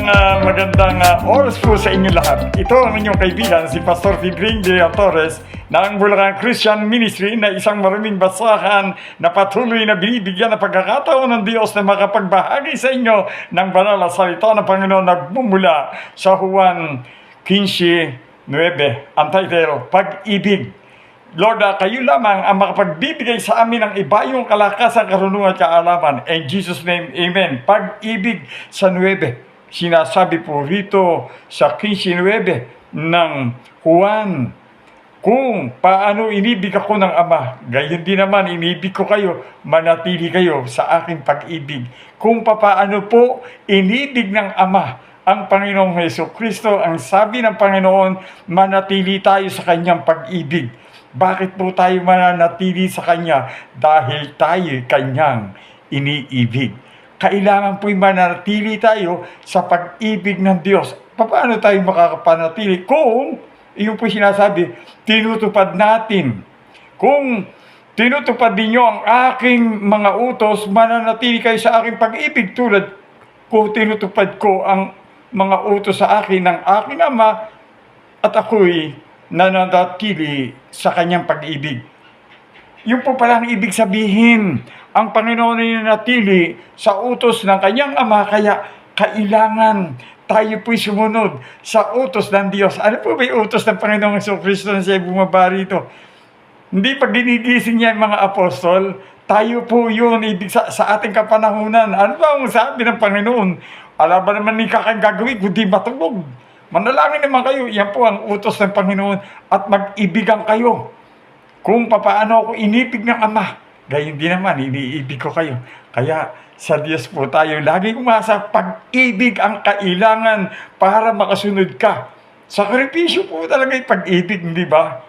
magandang oras po sa inyo lahat. Ito ang inyong kaibigan, si Pastor Fidring de Torres ng Bulacan Christian Ministry na isang maraming basahan na patuloy na binibigyan ng pagkakataon ng Diyos na makapagbahagi sa inyo ng banal na salita ng Panginoon na bumula sa Juan 15:9. Ang title, Pag-ibig. Lord, kayo lamang ang makapagbibigay sa amin ng ibayong kalakasan, karunungan at kaalaman. In Jesus' name, Amen. Pag-ibig sa 9. Sinasabi po rito sa 15:9 ng Juan, kung paano inibig ako ng Ama, gayon din naman inibig ko kayo, manatili kayo sa aking pag-ibig. Kung paano po inibig ng Ama ang Panginoong Jesucristo, ang sabi ng Panginoon, manatili tayo sa kanyang pag-ibig. Bakit po tayo mananatili sa Kanya? Dahil tayo kanyang iniibig. Kailangan po'y manatili tayo sa pag-ibig ng Diyos. Paano tayo makakapanatili? Kung, yung po sinasabi, tinutupad natin. Kung tinutupad ninyo ang aking mga utos, mananatili kayo sa aking pag-ibig. Tulad kung tinutupad ko ang mga utos sa akin ng aking Ama, at ako'y nananatili sa kanyang pag-ibig. Yung po palang ibig sabihin, ang Panginoon ay nanatili sa utos ng kanyang Ama, kaya kailangan tayo po'y sumunod sa utos ng Diyos. Ano po ba yung utos ng Panginoong Jesucristo na siya bumaba rito? Hindi pa ginigising niya yung mga apostol, tayo po yun, ibig sa ating kapanahunan. Ano ba ang sabi ng Panginoon? Alam ba naman ni kakang gagawin, kundi matulog. Manalangin naman kayo, yan po ang utos ng Panginoon, at mag-ibigan kayo. Kung paano ako inibig ng Ama, gayon din naman, iniibig ko kayo. Kaya sa Diyos po tayo lagi umasa, pag-ibig ang kailangan para makasunod ka. Sakripisyo po talaga yung pag-ibig, di ba?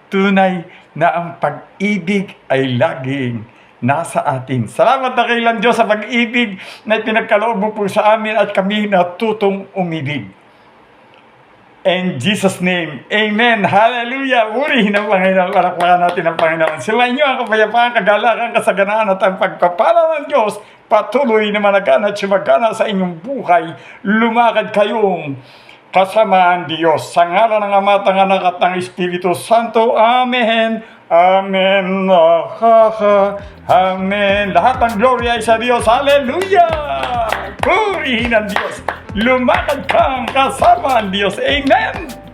Tunay na ang pag-ibig ay laging nasa atin. Salamat na kailan Diyos sa pag-ibig na pinagkaloob mo po sa amin at kami natutong umibig. In Jesus' name, Amen. Hallelujah. Purihin ang Panginoon. Palakpakan natin ang Panginoon. Sila inyo ang kapayapaan, kagalakan, kasaganaan at ang pagpapala ng Diyos patuloy na managan at sumagana sa inyong buhay. Lumakad kayong kasama ang Diyos. Sa ngalan ng Ama, ng Anak at ng Espiritu Santo. Amen. Amen. Amen. Lahat ng glory ay sa Diyos. Hallelujah. Purihin ang Diyos. Lumakad kang kasama ang Diyos. Amen!